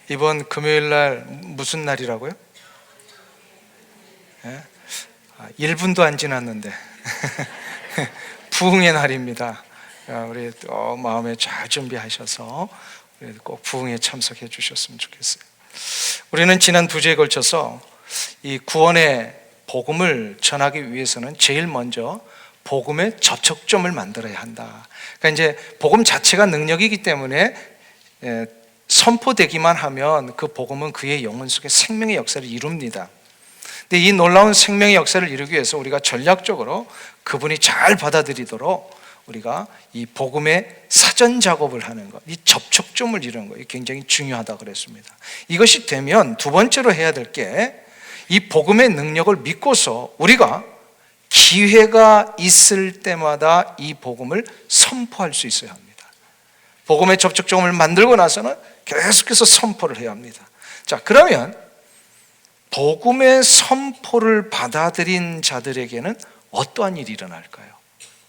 이번 금요일 날 무슨 날이라고요? 예? 1분도 안 지났는데 부흥의 날입니다. 우리 또 마음에 잘 준비하셔서 꼭 부흥에 참석해 주셨으면 좋겠어요. 우리는 지난 2주에 걸쳐서 이 구원의 복음을 전하기 위해서는 제일 먼저 복음의 접촉점을 만들어야 한다. 그러니까 이제 복음 자체가 능력이기 때문에 선포되기만 하면 그 복음은 그의 영혼 속에 생명의 역사를 이룹니다. 근데 이 놀라운 생명의 역사를 이루기 위해서 우리가 전략적으로 그분이 잘 받아들이도록 우리가 이 복음의 사전 작업을 하는 것, 이 접촉점을 이루는 것, 굉장히 중요하다 그랬습니다. 이것이 되면 두 번째로 해야 될 게 이 복음의 능력을 믿고서 우리가 기회가 있을 때마다 이 복음을 선포할 수 있어야 합니다. 복음의 접촉점을 만들고 나서는 계속해서 선포를 해야 합니다. 자, 그러면 복음의 선포를 받아들인 자들에게는 어떠한 일이 일어날까요?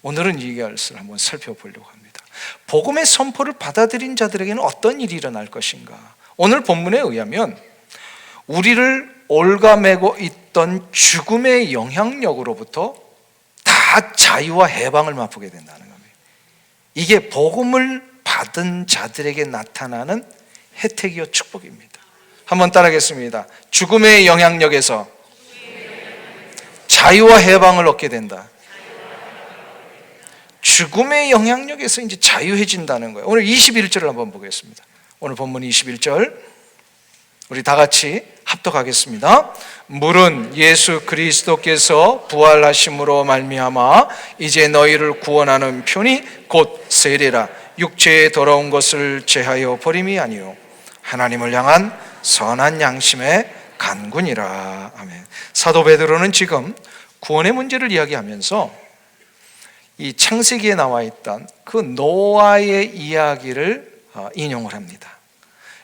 오늘은 이것을 한번 살펴보려고 합니다. 복음의 선포를 받아들인 자들에게는 어떤 일이 일어날 것인가? 오늘 본문에 의하면 우리를 올가매고 있던 죽음의 영향력으로부터 다 자유와 해방을 맛보게 된다는 겁니다. 이게 복음을 받은 자들에게 나타나는 혜택이요 축복입니다. 한번 따라하겠습니다. 죽음의 영향력에서 자유와 해방을 얻게 된다. 죽음의 영향력에서 이제 자유해진다는 거예요. 오늘 21절을 한번 보겠습니다. 오늘 본문 21절 우리 다 같이 합독하겠습니다. 물은 예수 그리스도께서 부활하심으로 말미암아 이제 너희를 구원하는 편이 곧 세례라. 육체에 더러운 것을 제하여 버림이 아니요 하나님을 향한 선한 양심의 간군이라. 아멘. 사도 베드로는 지금 구원의 문제를 이야기하면서 이 창세기에 나와 있던 그 노아의 이야기를 인용을 합니다.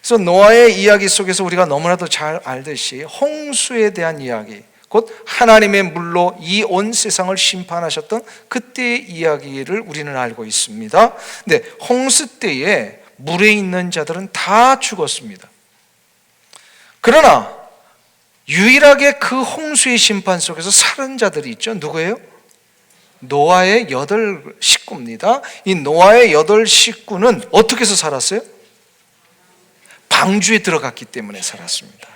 그래서 노아의 이야기 속에서 우리가 너무나도 잘 알듯이 홍수에 대한 이야기, 곧 하나님의 물로 이 온 세상을 심판하셨던 그때의 이야기를 우리는 알고 있습니다. 근데 홍수 때에 물에 있는 자들은 다 죽었습니다. 그러나 유일하게 그 홍수의 심판 속에서 살은 자들이 있죠. 누구예요? 노아의 8 식구입니다. 이 노아의 8 식구는 어떻게 해서 살았어요? 방주에 들어갔기 때문에 살았습니다.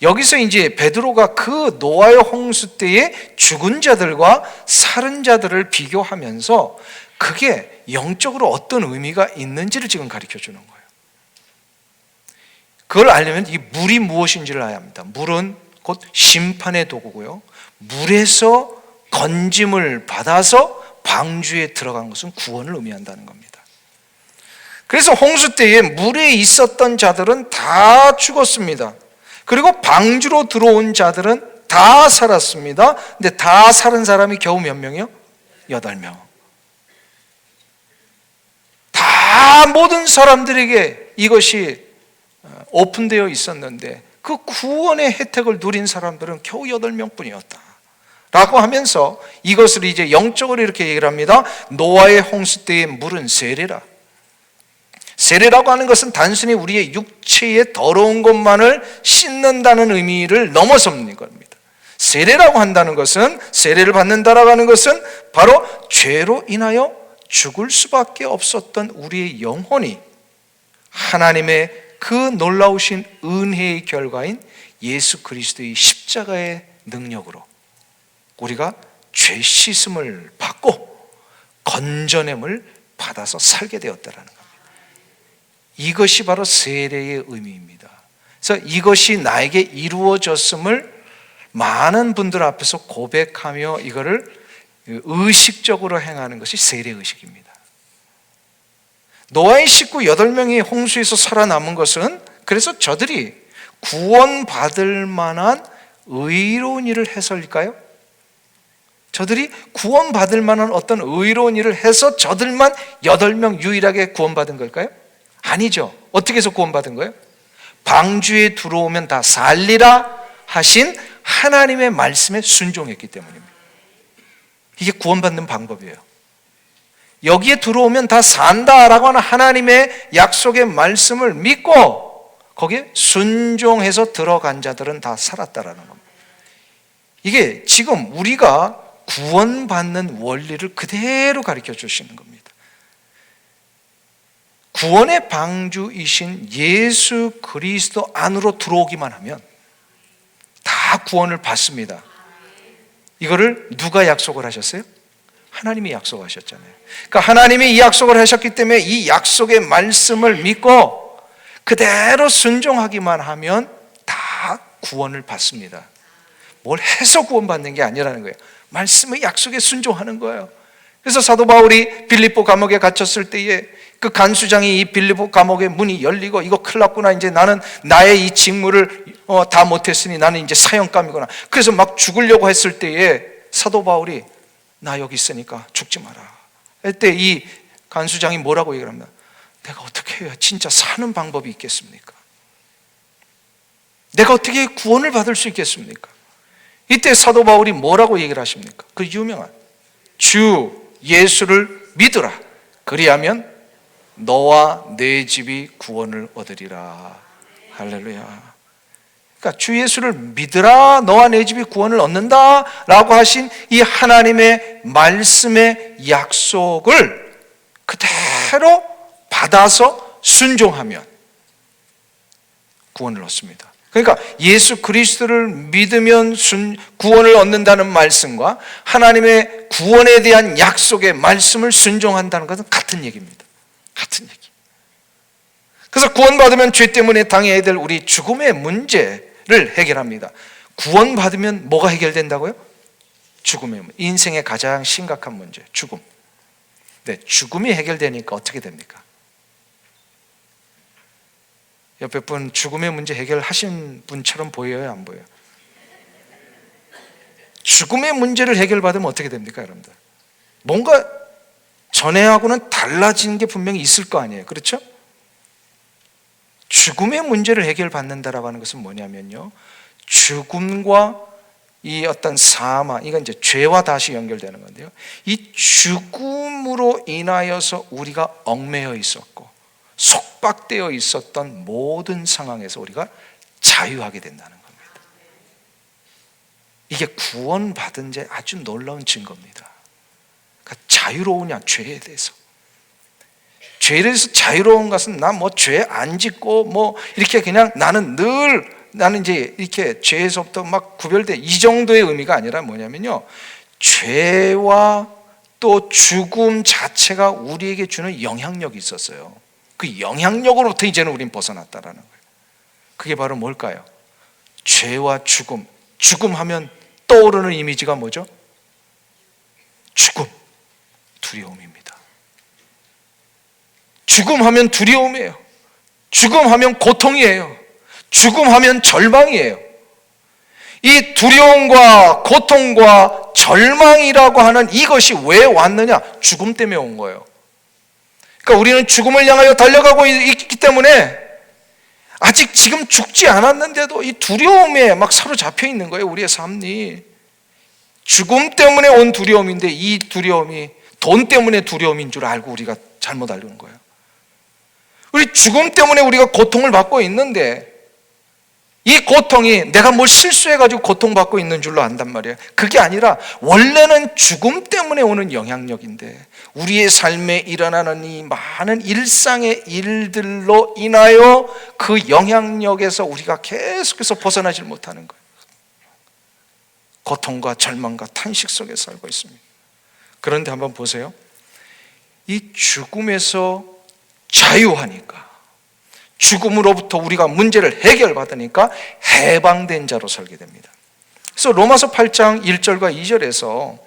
여기서 이제 베드로가 그 노아의 홍수 때의 죽은 자들과 살은 자들을 비교하면서 그게 영적으로 어떤 의미가 있는지를 지금 가르쳐 주는 거예요. 그걸 알려면 이 물이 무엇인지를 알아야 합니다. 물은 곧 심판의 도구고요. 물에서 건짐을 받아서 방주에 들어간 것은 구원을 의미한다는 겁니다. 그래서 홍수 때에 물에 있었던 자들은 다 죽었습니다. 그리고 방주로 들어온 자들은 다 살았습니다. 근데 다 살은 사람이 겨우 몇 명이요? 8명. 다 모든 사람들에게 이것이 오픈되어 있었는데 그 구원의 혜택을 누린 사람들은 겨우 8명뿐이었다 라고 하면서 이것을 이제 영적으로 이렇게 얘기를 합니다. 노아의 홍수 때의 물은 세례라. 세례라고 하는 것은 단순히 우리의 육체의 더러운 것만을 씻는다는 의미를 넘어서는 겁니다. 세례라고 한다는 것은, 세례를 받는다라고 하는 것은 바로 죄로 인하여 죽을 수밖에 없었던 우리의 영혼이 하나님의 그 놀라우신 은혜의 결과인 예수 그리스도의 십자가의 능력으로 우리가 죄 씻음을 받고 건져냄을 받아서 살게 되었다라는 겁니다. 이것이 바로 세례의 의미입니다. 그래서 이것이 나에게 이루어졌음을 많은 분들 앞에서 고백하며 이거를 의식적으로 행하는 것이 세례의식입니다. 노아의 식구 8명이 홍수에서 살아남은 것은 그래서 저들이 구원받을 만한 의로운 일을 해서일까요? 저들이 구원받을 만한 어떤 의로운 일을 해서 저들만 8명 유일하게 구원받은 걸까요? 아니죠. 어떻게 해서 구원받은 거예요? 방주에 들어오면 다 살리라 하신 하나님의 말씀에 순종했기 때문입니다. 이게 구원받는 방법이에요. 여기에 들어오면 다 산다라고 하는 하나님의 약속의 말씀을 믿고 거기에 순종해서 들어간 자들은 다 살았다라는 겁니다. 이게 지금 우리가 구원받는 원리를 그대로 가르쳐 주시는 겁니다. 구원의 방주이신 예수 그리스도 안으로 들어오기만 하면 다 구원을 받습니다. 이거를 누가 약속을 하셨어요? 하나님이 약속하셨잖아요. 그러니까 하나님이 이 약속을 하셨기 때문에 이 약속의 말씀을 믿고 그대로 순종하기만 하면 다 구원을 받습니다. 뭘 해서 구원받는 게 아니라는 거예요. 말씀의 약속에 순종하는 거예요. 그래서 사도 바울이 빌립보 감옥에 갇혔을 때에 그 간수장이 이 빌립보 감옥의 문이 열리고 이거 큰일 났구나, 이제 나는 나의 이 직무를 다 못했으니 나는 이제 사형감이구나, 그래서 막 죽으려고 했을 때에 사도 바울이 나 여기 있으니까 죽지 마라. 그때 이 간수장이 뭐라고 얘기를 합니다. 내가 어떻게 해야 진짜 사는 방법이 있겠습니까? 내가 어떻게 구원을 받을 수 있겠습니까? 이때 사도 바울이 뭐라고 얘기를 하십니까? 그 유명한 주 예수를 믿으라, 그리하면 너와 내 집이 구원을 얻으리라. 할렐루야. 그러니까 주 예수를 믿으라, 너와 내 집이 구원을 얻는다 라고 하신 이 하나님의 말씀의 약속을 그대로 받아서 순종하면 구원을 얻습니다. 그러니까 예수 그리스도를 믿으면 구원을 얻는다는 말씀과 하나님의 구원에 대한 약속의 말씀을 순종한다는 것은 같은 얘기입니다. 같은 얘기. 그래서 구원받으면 죄 때문에 당해야 될 우리 죽음의 문제를 해결합니다. 구원받으면 뭐가 해결된다고요? 죽음의 문제. 인생의 가장 심각한 문제, 죽음. 네, 죽음이 해결되니까 어떻게 됩니까? 옆에 분 죽음의 문제 해결하신 분처럼 보여요, 안 보여요? 죽음의 문제를 해결받으면 어떻게 됩니까, 여러분들? 뭔가 전에하고는 달라진 게 분명히 있을 거 아니에요, 그렇죠? 죽음의 문제를 해결받는다라고 하는 것은 뭐냐면요, 죽음과 이 어떤 사망, 이건 이제 죄와 다시 연결되는 건데요, 이 죽음으로 인하여서 우리가 얽매여 있었고 속박되어 있었던 모든 상황에서 우리가 자유하게 된다는 겁니다. 이게 구원받은 자 아주 놀라운 증거입니다. 그러니까 자유로우냐, 죄에 대해서. 죄에 대해서 자유로운 것은 나 뭐 죄 안 짓고 뭐 이렇게 그냥 나는 이제 이렇게 죄에서부터 막 구별돼, 이 정도의 의미가 아니라 뭐냐면요, 죄와 또 죽음 자체가 우리에게 주는 영향력이 있었어요. 그 영향력으로부터 이제는 우린 벗어났다라는 거예요. 그게 바로 뭘까요? 죄와 죽음. 죽음 하면 떠오르는 이미지가 뭐죠? 죽음, 두려움입니다. 죽음 하면 두려움이에요. 죽음 하면 고통이에요. 죽음 하면 절망이에요. 이 두려움과 고통과 절망이라고 하는 이것이 왜 왔느냐? 죽음 때문에 온 거예요. 그러니까 우리는 죽음을 향하여 달려가고 있기 때문에 아직 지금 죽지 않았는데도 이 두려움에 막 사로잡혀 있는 거예요, 우리의 삶이. 죽음 때문에 온 두려움인데 이 두려움이 돈 때문에 두려움인 줄 알고 우리가 잘못 알는 거예요. 우리 죽음 때문에 우리가 고통을 받고 있는데 이 고통이 내가 뭘 실수해가지고 고통받고 있는 줄로 안단 말이에요. 그게 아니라 원래는 죽음 때문에 오는 영향력인데 우리의 삶에 일어나는 이 많은 일상의 일들로 인하여 그 영향력에서 우리가 계속해서 벗어나질 못하는 거예요. 고통과 절망과 탄식 속에 살고 있습니다. 그런데 한번 보세요. 이 죽음에서 자유하니까, 죽음으로부터 우리가 문제를 해결받으니까 해방된 자로 살게 됩니다. 그래서 로마서 8장 1절과 2절에서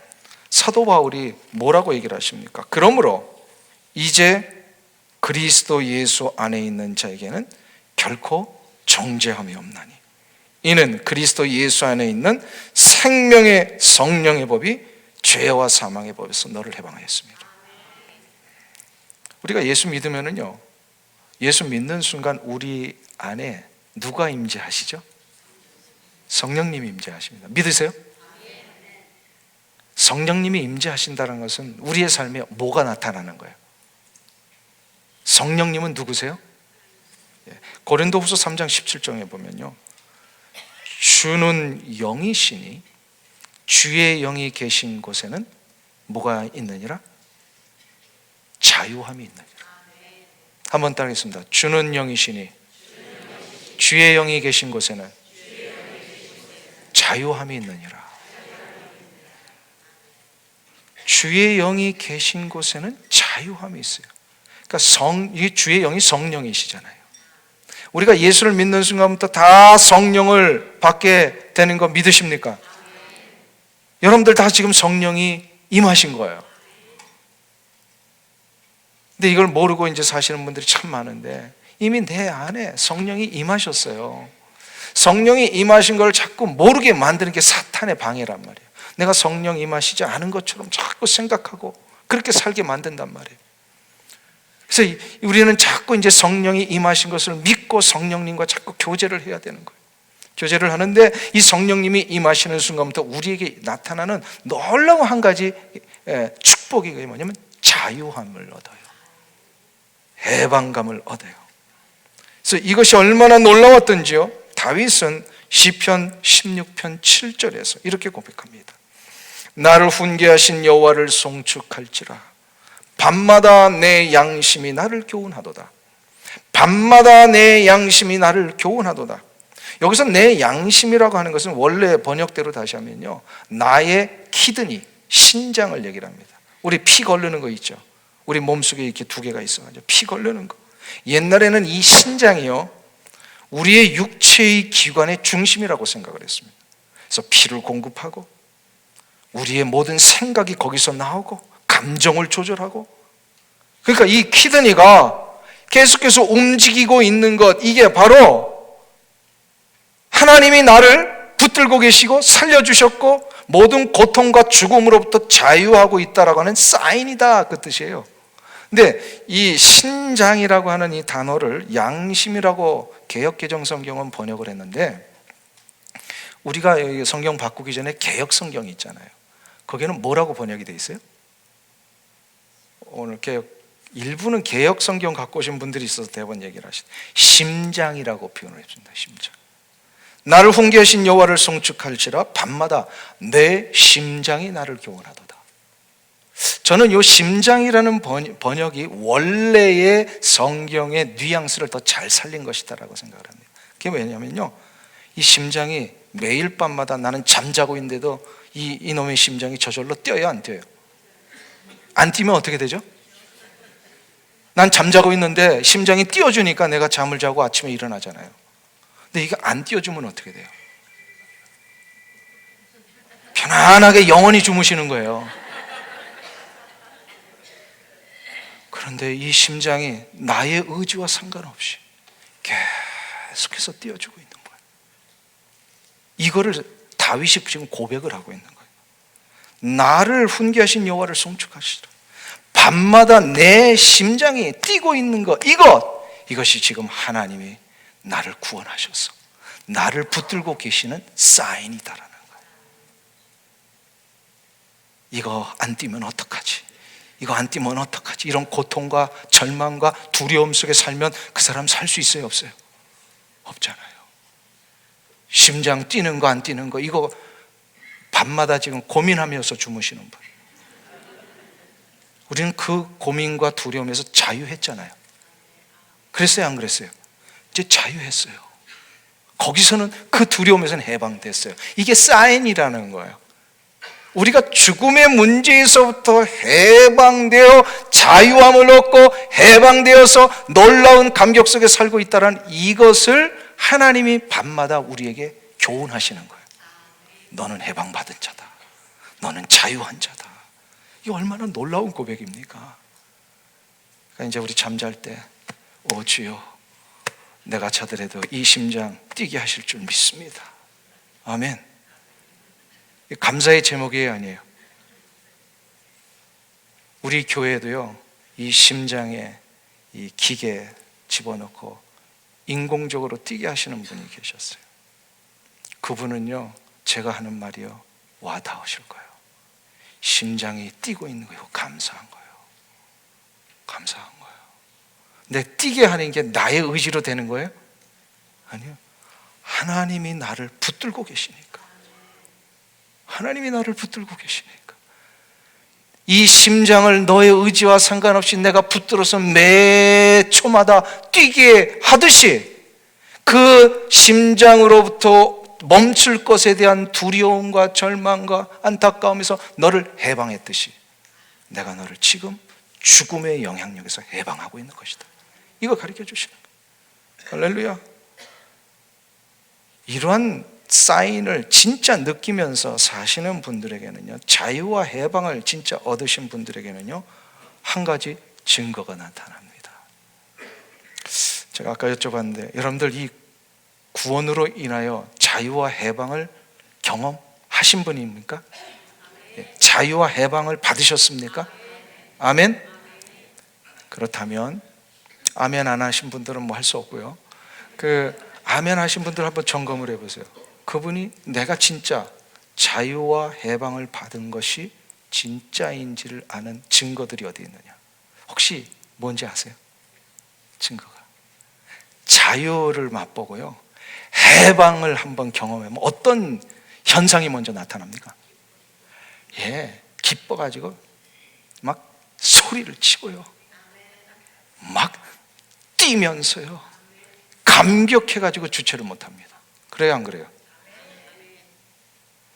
사도 바울이 뭐라고 얘기를 하십니까? 그러므로 이제 그리스도 예수 안에 있는 자에게는 결코 정죄함이 없나니 이는 그리스도 예수 안에 있는 생명의 성령의 법이 죄와 사망의 법에서 너를 해방하였습니다. 우리가 예수 믿으면은요, 예수 믿는 순간 우리 안에 누가 임재하시죠? 성령님이 임재하십니다. 믿으세요? 성령님이 임재하신다는 것은 우리의 삶에 뭐가 나타나는 거예요? 성령님은 누구세요? 고린도후서 3장 17절에 보면요, 주는 영이시니 주의 영이 계신 곳에는 뭐가 있느니라? 자유함이 있느니라. 한번 따르겠습니다. 주는 영이시니 주의 영이 계신 곳에는 자유함이 있느니라. 주의 영이 계신 곳에는 자유함이 있어요. 그러니까 이 주의 영이 성령이시잖아요. 우리가 예수를 믿는 순간부터 다 성령을 받게 되는 거 믿으십니까? 여러분들 다 지금 성령이 임하신 거예요. 근데 이걸 모르고 이제 사시는 분들이 참 많은데, 이미 내 안에 성령이 임하셨어요. 성령이 임하신 걸 자꾸 모르게 만드는 게 사탄의 방해란 말이에요. 내가 성령 임하시지 않은 것처럼 자꾸 생각하고 그렇게 살게 만든단 말이에요. 그래서 우리는 자꾸 이제 성령이 임하신 것을 믿고 성령님과 자꾸 교제를 해야 되는 거예요. 교제를 하는데 이 성령님이 임하시는 순간부터 우리에게 나타나는 놀라운 한 가지 축복이 뭐냐면 자유함을 얻어요. 해방감을 얻어요. 그래서 이것이 얼마나 놀라웠던지요, 다윗은 시편 16편 7절에서 이렇게 고백합니다. 나를 훈계하신 여호와를 송축할지라. 밤마다 내 양심이 나를 교훈하도다. 밤마다 내 양심이 나를 교훈하도다. 여기서 내 양심이라고 하는 것은 원래 번역대로 다시 하면요, 나의 키드니, 신장을 얘기를 합니다. 우리 피 거르는 거 있죠. 우리 몸속에 이렇게 두 개가 있어가지고 피 거르는 거. 옛날에는 이 신장이요, 우리의 육체의 기관의 중심이라고 생각을 했습니다. 그래서 피를 공급하고 우리의 모든 생각이 거기서 나오고 감정을 조절하고, 그러니까 이 키드니가 계속해서 움직이고 있는 것, 이게 바로 하나님이 나를 붙들고 계시고 살려주셨고 모든 고통과 죽음으로부터 자유하고 있다라고 하는 사인이다, 그 뜻이에요. 근데 이 신장이라고 하는 이 단어를 양심이라고 개역개정성경은 번역을 했는데, 우리가 성경 바꾸기 전에 개역성경이 있잖아요. 거기는 뭐라고 번역이 돼 있어요? 오늘 일부는 개역성경 갖고 오신 분들이 있어서 대번 얘기를 하시죠. 심장이라고 표현을 했습니다. 심장. 나를 훈계하신 여호와를 송축할지라. 밤마다 내 심장이 나를 교훈하도다. 저는 이 심장이라는 번역이 원래의 성경의 뉘앙스를 더 잘 살린 것이다라고 생각을 합니다. 그게 왜냐면요, 이 심장이 매일 밤마다 나는 잠자고 있는데도 이놈의 심장이 저절로 뛰어요, 안 뛰어요? 안 뛰면 어떻게 되죠? 난 잠자고 있는데 심장이 뛰어주니까 내가 잠을 자고 아침에 일어나잖아요. 근데 이게 안 뛰어주면 어떻게 돼요? 편안하게 영원히 주무시는 거예요. 그런데 이 심장이 나의 의지와 상관없이 계속해서 뛰어주고 있는 거예요. 이거를 다윗이 지금 고백을 하고 있는 거예요. 나를 훈계하신 여호와를 송축하시라. 밤마다 내 심장이 뛰고 있는 것, 이것이 지금 하나님이 나를 구원하셔서 나를 붙들고 계시는 사인이다라는 거예요. 이거 안 뛰면 어떡하지? 이거 안 뛰면 어떡하지? 이런 고통과 절망과 두려움 속에 살면 그 사람 살 수 있어요, 없어요? 없잖아요. 심장 뛰는 거 안 뛰는 거, 이거 밤마다 지금 고민하면서 주무시는 분. 우리는 그 고민과 두려움에서 자유했잖아요. 그랬어요, 안 그랬어요? 이제 자유했어요. 거기서는 그 두려움에서는 해방됐어요. 이게 사인이라는 거예요. 우리가 죽음의 문제에서부터 해방되어 자유함을 얻고 해방되어서 놀라운 감격 속에 살고 있다는 이것을 하나님이 밤마다 우리에게 교훈하시는 거예요. 너는 해방받은 자다. 너는 자유한 자다. 이게 얼마나 놀라운 고백입니까? 그러니까 이제 우리 잠잘 때, 오 주여, 내가 자더라도 이 심장 뛰게 하실 줄 믿습니다. 아멘. 감사의 제목이 아니에요. 우리 교회도요, 이 심장에 이 기계 집어넣고 인공적으로 뛰게 하시는 분이 계셨어요. 그분은요, 제가 하는 말이요, 와닿으실 거예요. 심장이 뛰고 있는 거예요. 감사한 거예요. 감사한 거예요. 내 뛰게 하는 게 나의 의지로 되는 거예요? 아니요. 하나님이 나를 붙들고 계시니까. 하나님이 나를 붙들고 계시니까. 이 심장을 너의 의지와 상관없이 내가 붙들어서 매 초마다 뛰게 하듯이 그 심장으로부터 멈출 것에 대한 두려움과 절망과 안타까움에서 너를 해방했듯이 내가 너를 지금 죽음의 영향력에서 해방하고 있는 것이다. 이거 가르쳐 주시는 거예요. 할렐루야. 이러한 사인을 진짜 느끼면서 사시는 분들에게는요, 자유와 해방을 진짜 얻으신 분들에게는요, 한 가지 증거가 나타납니다. 제가 아까 여쭤봤는데 여러분들 이 구원으로 인하여 자유와 해방을 경험하신 분입니까? 자유와 해방을 받으셨습니까? 아멘? 그렇다면 아멘 안 하신 분들은 뭐 할 수 없고요. 아멘 하신 분들 한번 점검을 해보세요. 그분이 내가 진짜 자유와 해방을 받은 것이 진짜인지를 아는 증거들이 어디 있느냐? 혹시 뭔지 아세요? 증거가 자유를 맛보고요, 해방을 한번 경험하면 어떤 현상이 먼저 나타납니까? 기뻐가지고 막 소리를 치고요, 막 뛰면서요, 감격해가지고 주체를 못합니다. 그래요, 안 그래요?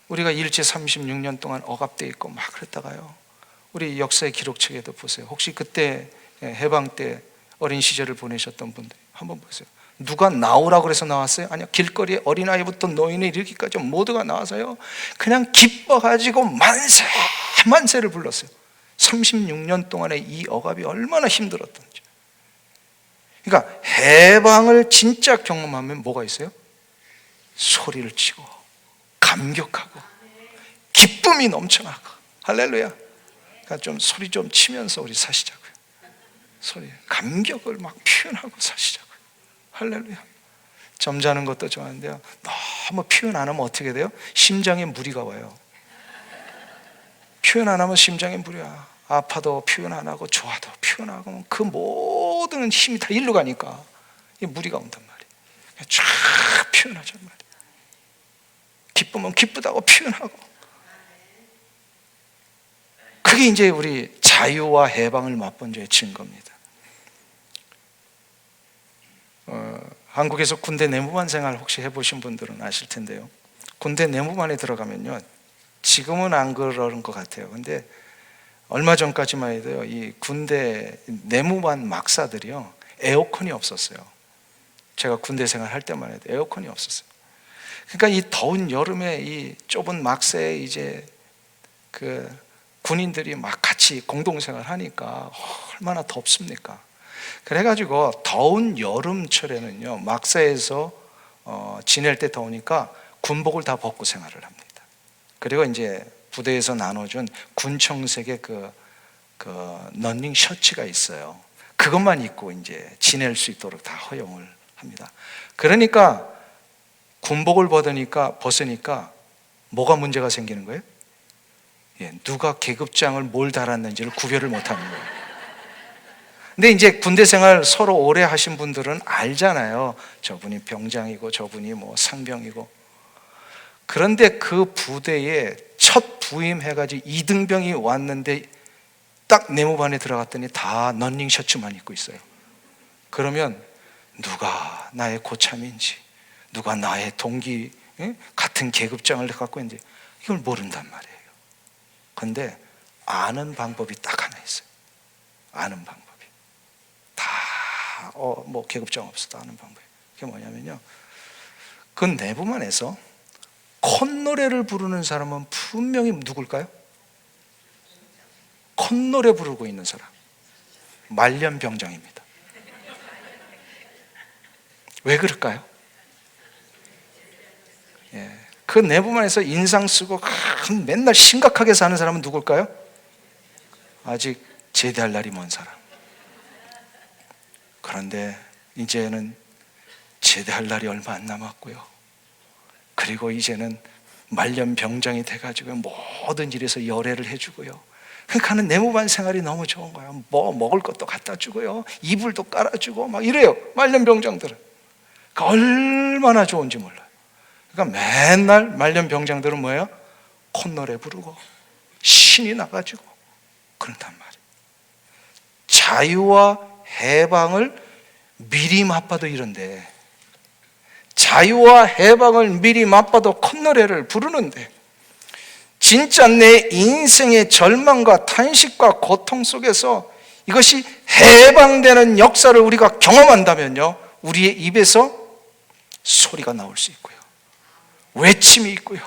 우리가 일제 36년 동안 억압되어 있고 막 그랬다가요, 우리 역사의 기록책에도 보세요. 혹시 그때 해방 때 어린 시절을 보내셨던 분들 한번 보세요. 누가 나오라고 그래서 나왔어요? 아니요. 길거리에 어린아이부터 노인에 이르기까지 모두가 나와서요, 그냥 기뻐가지고 만세 만세를 불렀어요. 36년 동안의 이 억압이 얼마나 힘들었던지. 그러니까 해방을 진짜 경험하면 뭐가 있어요? 소리를 치고 감격하고 기쁨이 넘쳐나고. 할렐루야. 그러니까 좀 소리 좀 치면서 우리 사시자고요. 소리, 감격을 막 표현하고 사시자고요. 할렐루야. 점잖은 것도 좋아하는데요, 너무 표현 안 하면 어떻게 돼요? 심장에 무리가 와요. 표현 안 하면 심장에 무리야. 아파도 표현 안 하고 좋아도 표현 안 하고 그 모든 힘이 다 일로 가니까 무리가 온단 말이에요. 쫙 표현하자는 말이에요. 기쁘면 기쁘다고 표현하고. 그게 이제 우리 자유와 해방을 맛본 자의 증거입니다. 한국에서 군대 내무반 생활 혹시 해보신 분들은 아실 텐데요, 군대 내무반에 들어가면요, 지금은 안 그런 것 같아요. 근데 얼마 전까지만 해도요, 이 군대 내무반 막사들이요, 에어컨이 없었어요. 제가 군대 생활 할 때만 해도 에어컨이 없었어요. 그러니까 이 더운 여름에 이 좁은 막사에 이제 그 군인들이 막 같이 공동생활 하니까 얼마나 덥습니까? 그래가지고 더운 여름철에는요, 막사에서 지낼 때 더우니까 군복을 다 벗고 생활을 합니다. 그리고 이제 부대에서 나눠준 군청색의 그 러닝 셔츠가 있어요. 그것만 입고 이제 지낼 수 있도록 다 허용을 합니다. 그러니까 군복을 벗으니까 뭐가 문제가 생기는 거예요? 누가 계급장을 뭘 달았는지를 구별을 못하는 거예요. 근데 이제 군대 생활 서로 오래 하신 분들은 알잖아요. 저분이 병장이고 저분이 뭐 상병이고. 그런데 그 부대에 첫 부임해가지고 이등병이 왔는데 딱 내무반에 들어갔더니 다 러닝 셔츠만 입고 있어요. 그러면 누가 나의 고참인지, 누가 나의 동기, 같은 계급장을 갖고 있는지 이걸 모른단 말이에요. 그런데 아는 방법이 딱 하나 있어요. 아는 방법이. 뭐 계급장 없어도 아는 방법이. 그게 뭐냐면요, 그 내부만에서 콧노래를 부르는 사람은 분명히 누굴까요? 콧노래 부르고 있는 사람, 말년병장입니다. 왜 그럴까요? 그 내부만에서 인상 쓰고 맨날 심각하게 사는 사람은 누굴까요? 아직 제대할 날이 먼 사람. 그런데 이제는 제대할 날이 얼마 안 남았고요, 그리고 이제는 말년병장이 돼가지고 모든 일에서 열애를 해주고요, 그러니까 하는 내무반 생활이 너무 좋은 거야. 뭐 먹을 것도 갖다 주고요, 이불도 깔아주고 막 이래요. 말년병장들은 그러니까 얼마나 좋은지 몰라요. 그러니까 맨날 말년병장들은 뭐예요? 콧노래 부르고 신이 나가지고 그런단 말이에요. 자유와 해방을 미리 맛봐도 이런데, 자유와 해방을 미리 맛봐도 콧노래를 부르는데, 진짜 내 인생의 절망과 탄식과 고통 속에서 이것이 해방되는 역사를 우리가 경험한다면요, 우리의 입에서 소리가 나올 수 있고요, 외침이 있고요,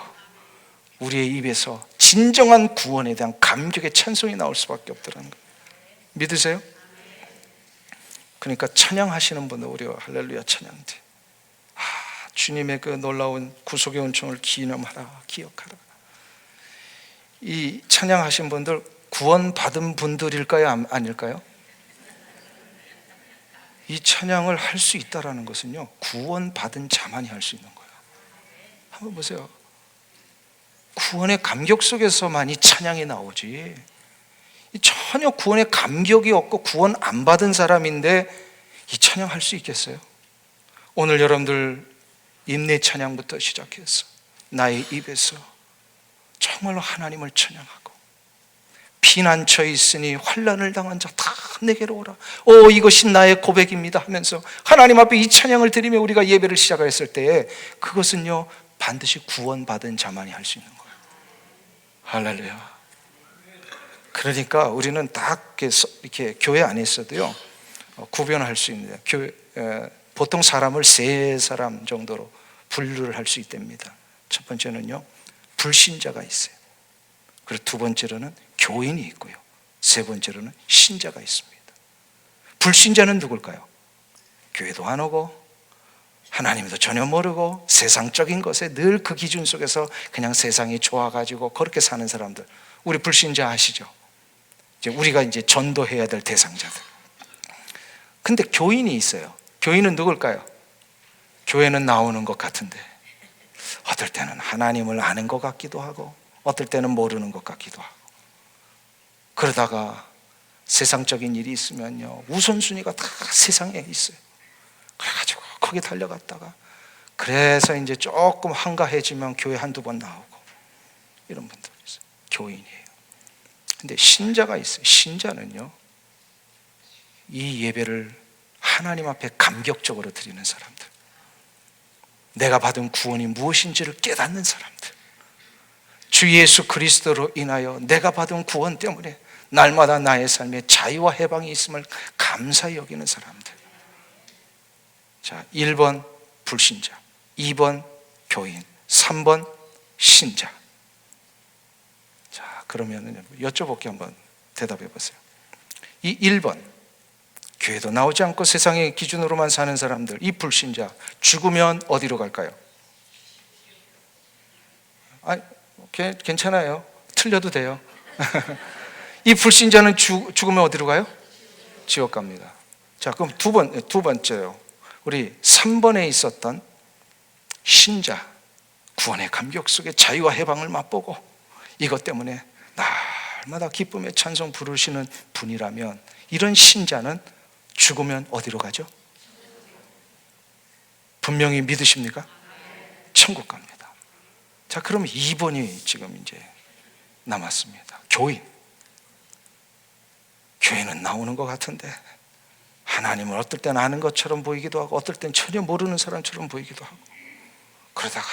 우리의 입에서 진정한 구원에 대한 감격의 찬송이 나올 수밖에 없더라는 거예요. 믿으세요? 그러니까 찬양하시는 분들 우리가 할렐루야 찬양돼. 주님의 그 놀라운 구속의 은총을 기념하라, 기억하라. 이 찬양하신 분들 구원받은 분들일까요, 아닐까요? 이 찬양을 할 수 있다는 것은요, 구원받은 자만이 할 수 있는 거예요. 한번 보세요. 구원의 감격 속에서만 이 찬양이 나오지, 전혀 구원의 감격이 없고 구원 안 받은 사람인데 이 찬양 할 수 있겠어요? 오늘 여러분들 인내 찬양부터 시작해서 나의 입에서 정말로 하나님을 찬양하고, 피난처 있으니 환난을 당한 자 다 내게로 오라, 오 이것이 나의 고백입니다 하면서 하나님 앞에 이 찬양을 드리며 우리가 예배를 시작했을 때에 그것은요 반드시 구원받은 자만이 할 수 있는 거예요. 할렐루야. 그러니까 우리는 딱 이렇게 교회 안에 있어도요 구별할 수 있는데, 보통 사람을 세 사람 정도로 분류를 할 수 있답니다. 첫 번째는요 불신자가 있어요. 그리고 두 번째로는 교인이 있고요, 세 번째로는 신자가 있습니다. 불신자는 누굴까요? 교회도 안 오고 하나님도 전혀 모르고 세상적인 것에 늘 그 기준 속에서 그냥 세상이 좋아가지고 그렇게 사는 사람들, 우리 불신자 아시죠? 이제 우리가 이제 전도해야 될 대상자들. 근데 교인이 있어요. 교인은 누굴까요? 교회는 나오는 것 같은데 어떨 때는 하나님을 아는 것 같기도 하고 어떨 때는 모르는 것 같기도 하고, 그러다가 세상적인 일이 있으면요 우선순위가 다 세상에 있어요. 그래가지고 거기 달려갔다가 그래서 이제 조금 한가해지면 교회 한두 번 나오고 이런 분들 있어요. 교인이에요. 근데 신자가 있어요. 신자는요 이 예배를 하나님 앞에 감격적으로 드리는 사람들, 내가 받은 구원이 무엇인지를 깨닫는 사람들, 주 예수 그리스도로 인하여 내가 받은 구원 때문에 날마다 나의 삶에 자유와 해방이 있음을 감사히 여기는 사람들. 자, 1번 불신자, 2번 교인, 3번 신자. 자, 그러면 여쭤볼게, 한번 대답해 보세요. 이 1번, 교회도 나오지 않고 세상의 기준으로만 사는 사람들, 이 불신자, 죽으면 어디로 갈까요? 괜찮아요. 틀려도 돼요. 이 불신자는 죽으면 어디로 가요? 지옥 갑니다. 자, 그럼 두 번째요. 우리 3번에 있었던 신자, 구원의 감격 속에 자유와 해방을 맛보고 이것 때문에 날마다 기쁨의 찬송 부르시는 분이라면, 이런 신자는 죽으면 어디로 가죠? 분명히 믿으십니까? 천국 갑니다. 자, 그럼 2번이 지금 이제 남았습니다. 교인. 교회는 나오는 것 같은데 하나님을 어떨 때는 아는 것처럼 보이기도 하고 어떨 때는 전혀 모르는 사람처럼 보이기도 하고, 그러다가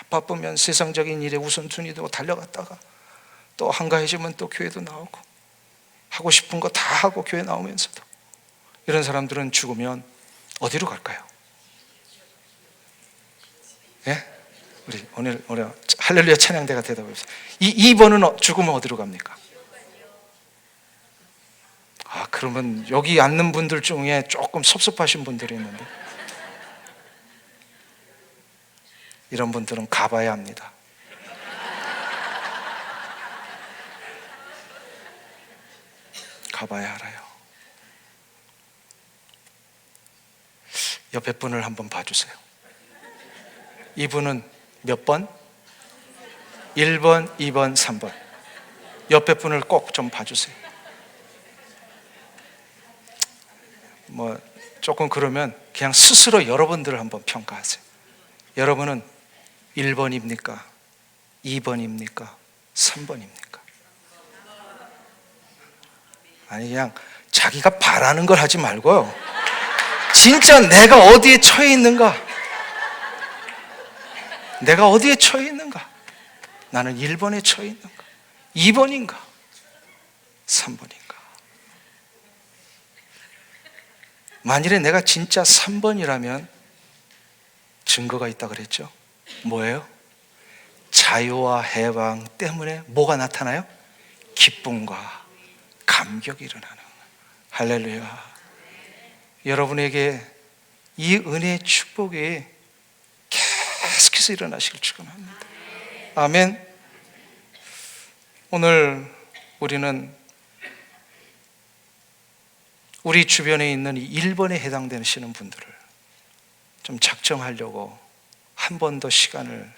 바쁘면 세상적인 일에 우선순위 두고 달려갔다가 또 한가해지면 또 교회도 나오고 하고 싶은 거 다 하고 교회 나오면서도, 이런 사람들은 죽으면 어디로 갈까요? 예? 우리 오늘 할렐루야 찬양대가 대답해 주세요. 이 2번은 죽으면 어디로 갑니까? 그러면 여기 앉는 분들 중에 조금 섭섭하신 분들이 있는데, 이런 분들은 가봐야 합니다. 가봐야 알아요. 옆에 분을 한번 봐주세요. 이분은 몇 번? 1번, 2번, 3번. 옆에 분을 꼭 좀 봐주세요. 뭐 조금 그러면 그냥 스스로 여러분들을 한번 평가하세요. 여러분은 1번입니까? 2번입니까? 3번입니까? 아니 그냥 자기가 바라는 걸 하지 말고요, 진짜 내가 어디에 처해 있는가? 내가 어디에 처해 있는가? 나는 1번에 처해 있는가? 2번인가? 3번인가? 만일에 내가 진짜 3번이라면 증거가 있다 그랬죠? 뭐예요? 자유와 해방 때문에 뭐가 나타나요? 기쁨과 감격이 일어나는 거예요. 할렐루야. 여러분에게 이 은혜의 축복이 계속해서 일어나시길 축원합니다. 아멘. 오늘 우리는 우리 주변에 있는 이 1번에 해당되시는 분들을 좀 작정하려고 한 번 더 시간을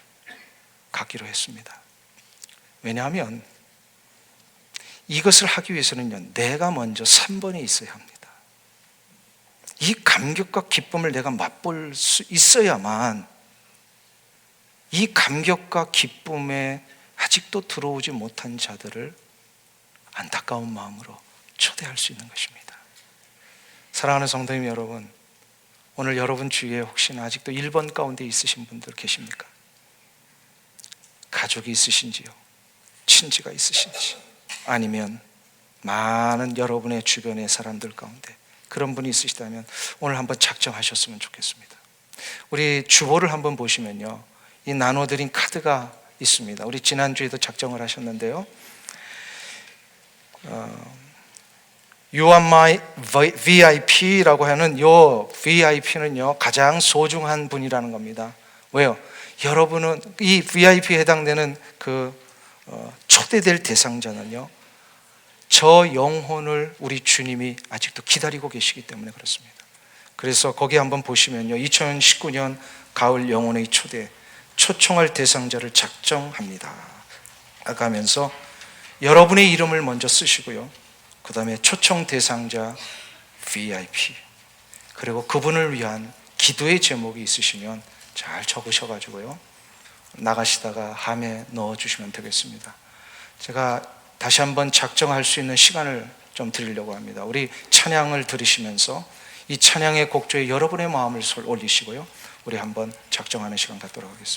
갖기로 했습니다. 왜냐하면 이것을 하기 위해서는요, 내가 먼저 3번에 있어야 합니다. 이 감격과 기쁨을 내가 맛볼 수 있어야만 이 감격과 기쁨에 아직도 들어오지 못한 자들을 안타까운 마음으로 초대할 수 있는 것입니다. 사랑하는 성도님 여러분, 오늘 여러분 주위에 혹시나 아직도 1번 가운데 있으신 분들 계십니까? 가족이 있으신지요? 친지가 있으신지, 아니면 많은 여러분의 주변의 사람들 가운데 그런 분이 있으시다면 오늘 한번 작정하셨으면 좋겠습니다. 우리 주보를 한번 보시면요, 이 나눠드린 카드가 있습니다. 우리 지난주에도 작정을 하셨는데요, You are my VIP라고 하는 요 VIP는요 가장 소중한 분이라는 겁니다. 왜요? 여러분은 이 VIP에 해당되는 그 초대될 대상자는요, 저 영혼을 우리 주님이 아직도 기다리고 계시기 때문에 그렇습니다. 그래서 거기 한번 보시면요, 2019년 가을 영혼의 초대, 초청할 대상자를 작정합니다 하면서 여러분의 이름을 먼저 쓰시고요, 그 다음에 초청 대상자 VIP, 그리고 그분을 위한 기도의 제목이 있으시면 잘 적으셔가지고요, 나가시다가 함에 넣어주시면 되겠습니다. 제가 다시 한번 작정할 수 있는 시간을 좀 드리려고 합니다. 우리 찬양을 들으시면서 이 찬양의 곡조에 여러분의 마음을 올리시고요, 우리 한번 작정하는 시간 갖도록 하겠습니다.